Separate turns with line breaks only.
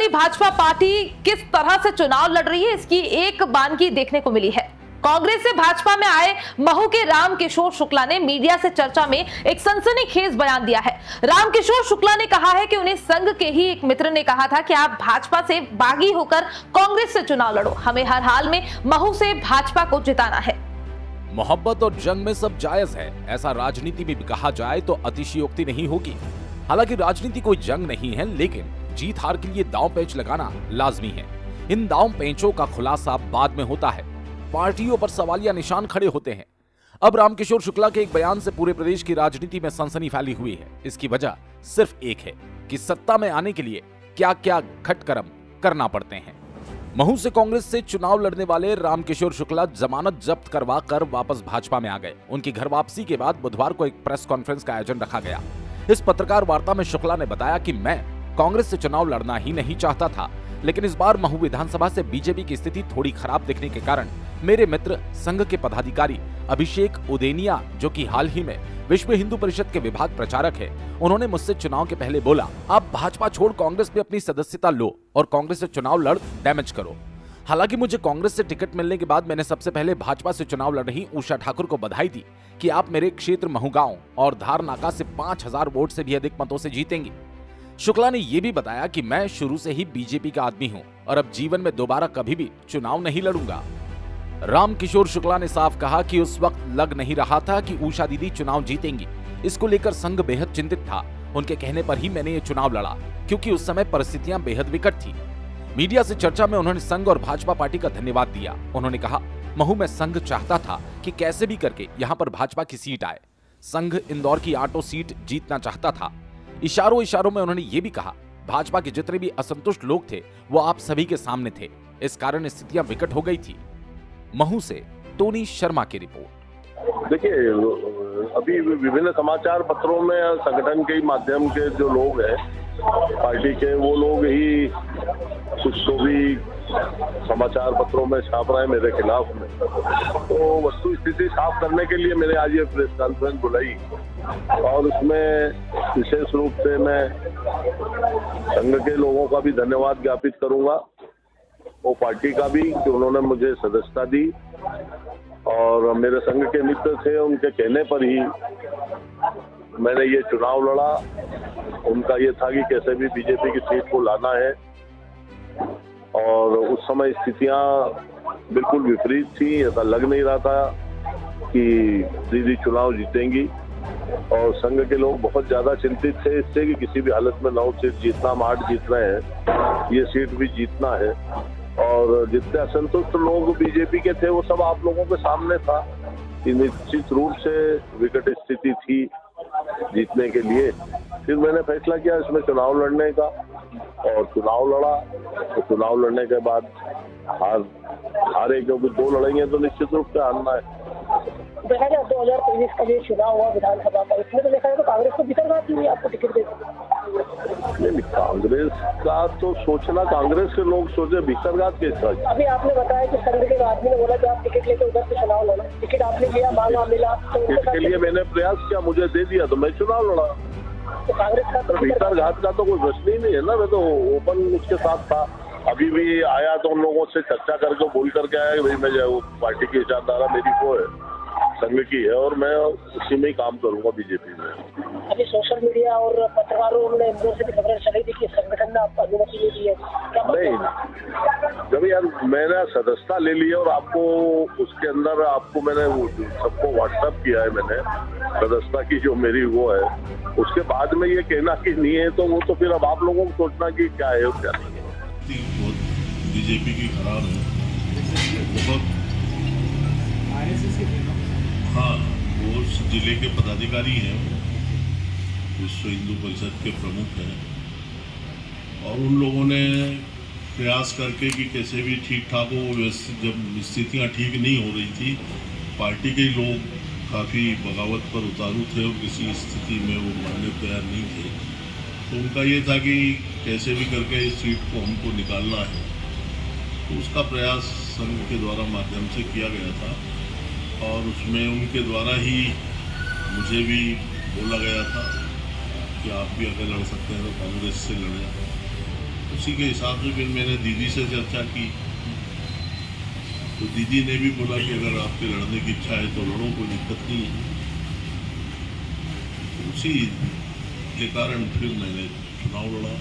वाली भाजपा पार्टी किस तरह से चुनाव लड़ रही है, इसकी एक बानगी देखने को मिली है। कांग्रेस से भाजपा में आए महू के रामकिशोर शुक्ला ने मीडिया से चर्चा में एक सनसनीखेज बयान दिया है। रामकिशोर शुक्ला ने कहा है कि उन्हें संघ के ही एक मित्र ने कहा था कि आप भाजपा से बागी होकर कांग्रेस से चुनाव लड़ो, हमें हर हाल में महू से भाजपा को जिताना है।
मोहब्बत और जंग में सब जायज है, ऐसा राजनीति में भी कहा जाए तो अतिशयोक्ति नहीं होगी। हालांकि राजनीति कोई जंग नहीं है, लेकिन जीत हार के लिए दांव पेंच लगाना लाजमी है। इन दांव पेंचों का खुलासा बाद में होता है, पार्टियों पर सवालिया निशान खड़े होते हैं। अब रामकिशोर शुक्ला के एक बयान से पूरे प्रदेश की राजनीति में सनसनी फैली हुई है। इसकी वजह सिर्फ एक है कि सत्ता में आने के लिए क्या क्या घटकर्म करना पड़ते हैं। महू से कांग्रेस से चुनाव लड़ने वाले रामकिशोर शुक्ला जमानत जब्त करवा कर वापस भाजपा में आ गए। उनकी घर वापसी के बाद बुधवार को एक प्रेस कॉन्फ्रेंस का आयोजन रखा गया। इस पत्रकार वार्ता में शुक्ला ने बताया कि मैं कांग्रेस से चुनाव लड़ना ही नहीं चाहता था, लेकिन इस बार महू विधानसभा से बीजेपी की स्थिति थोड़ी खराब दिखने के कारण मेरे मित्र संघ के पदाधिकारी अभिषेक उदेनिया, जो कि हाल ही में विश्व हिंदू परिषद के विभाग प्रचारक है, उन्होंने मुझसे चुनाव के पहले बोला, आप भाजपा छोड़ कांग्रेस में अपनी सदस्यता लो और कांग्रेस से चुनाव लड़ डैमेज करो। हालांकि मुझे कांग्रेस से टिकट मिलने के बाद मैंने सबसे पहले भाजपा से चुनाव लड़ रही उषा ठाकुर को बधाई दी कि आप मेरे क्षेत्र महू गांव और धार नाका से 5000 वोट से भी अधिक मतों से जीतेंगी। शुक्ला ने यह भी बताया कि मैं शुरू से ही बीजेपी का आदमी हूं और अब जीवन में दोबारा कभी भी चुनाव नहीं लड़ूंगा। रामकिशोर शुक्ला ने साफ कहा कि उस वक्त लग नहीं रहा था कि उषा दीदी चुनाव जीतेंगी। इसको लेकर संघ बेहद चिंतित था। उनके कहने पर ही मैंने ये चुनाव लड़ा, क्योंकि उस समय परिस्थितियां बेहद विकट थी। मीडिया से चर्चा में उन्होंने संघ और भाजपा पार्टी का धन्यवाद दिया। उन्होंने कहा, महू में संघ चाहता था कि कैसे भी करके यहाँ पर भाजपा की सीट आए। संघ इंदौर की आटो सीट जीतना चाहता था। इशारों में उन्होंने ये भी कहा, भाजपा के जितने भी असंतुष्ट लोग थे वो आप सभी के सामने थे, इस कारण स्थितियां विकट हो गई थी। महू से टोनी शर्मा की रिपोर्ट।
देखिए, अभी विभिन्न समाचार पत्रों में संगठन के माध्यम के जो लोग हैं पार्टी के, वो लोग ही कुछ तो भी समाचार पत्रों में छाप रहे हैं मेरे खिलाफ में। तो वस्तु स्थिति साफ करने के लिए मैंने आज ये प्रेस कॉन्फ्रेंस बुलाई और उसमें विशेष रूप से मैं संघ के लोगों का भी धन्यवाद ज्ञापित करूंगा, वो पार्टी का भी कि उन्होंने मुझे सदस्यता दी और मेरे संघ के मित्र थे, उनके कहने पर ही मैंने ये चुनाव लड़ा। उनका ये था कि कैसे भी बीजेपी की सीट को लाना है और उस समय स्थितियां बिल्कुल विपरीत थी। ऐसा लग नहीं रहा था कि दीदी चुनाव जीतेंगी और संघ के लोग बहुत ज्यादा चिंतित थे इससे कि किसी भी हालत में 9 सीट जीतना, हम 8 जीत रहे हैं, ये सीट भी जीतना है। और जितने असंतुष्ट लोग बीजेपी के थे वो सब आप लोगों के सामने था कि निश्चित रूप से विकट स्थिति थी जीतने के लिए। फिर मैंने फैसला किया इसमें चुनाव लड़ने का और चुनाव लड़ा। तो चुनाव लड़ने के बाद हारे, क्योंकि 2 लड़ेंगे तो निश्चित रूप से हारना है।
देखा जाए 2023 का जो चुनाव हुआ विधानसभा का, इसमें तो देखा जाए तो कांग्रेस को भितरघात हुई, आपको टिकट दे।
नहीं, कांग्रेस का तो सोचना, कांग्रेस के लोग सोचे भितरघात कैसा।
अभी आपने बताया कि संघ के आदमी ने बोला कि आप टिकट लेके उधर से चुनाव लड़ा, टिकट आपने लिया, मांगा, मिला, तो
इसके लिए मैंने प्रयास किया, मुझे दे दिया तो मैं चुनाव लड़ा।
तो कांग्रेस का
भितरघात का तो कोई प्रश्न ही नहीं है ना। मैं तो ओपन उसके साथ था। अभी भी आया तो उन लोगों से चर्चा करके बोल करके आया भाई मैं जो पार्टी की विचारधारा मेरी वो है, संघ की है और मैं उसी में ही काम करूंगा बीजेपी में।
अभी सोशल मीडिया और पत्रकारों ने इंदौर से भी खबरें चली थी कि संगठन ने आपको अनुमति नहीं दी है। नहीं,
जब यार मैंने सदस्यता ले ली है और आपको उसके अंदर आपको मैंने सबको व्हाट्सएप किया है, मैंने सदस्यता की जो मेरी वो है, उसके बाद में ये कहना कि नहीं है तो वो तो फिर अब आप लोगों को सोचना कि क्या है और क्या नहीं है।
बहुत बीजेपी की खराब है, बहुत। हाँ, वो जिले के पदाधिकारी हैं, विश्व हिंदू परिषद के प्रमुख हैं और उन लोगों ने प्रयास करके कि कैसे भी ठीक ठाक हो। व्यवस्थित जब स्थितियाँ ठीक नहीं हो रही थी, पार्टी के लोग काफ़ी बगावत पर उतारू थे और किसी स्थिति में वो मानने तैयार नहीं थे। तो उनका ये था कि कैसे भी करके इस सीट को हमको निकालना है, तो उसका प्रयास संघ के द्वारा माध्यम से किया गया था और उसमें उनके द्वारा ही मुझे भी बोला गया था कि आप भी अगर लड़ सकते हैं तो कांग्रेस से लड़ें। उसी के हिसाब से फिर मैंने दीदी से चर्चा की, तो दीदी ने भी बोला कि अगर आपके लड़ने की इच्छा है तो लड़ो, कोई दिक्कत नहीं है। उसी के कारण फिर मैंने चुनाव लड़ा।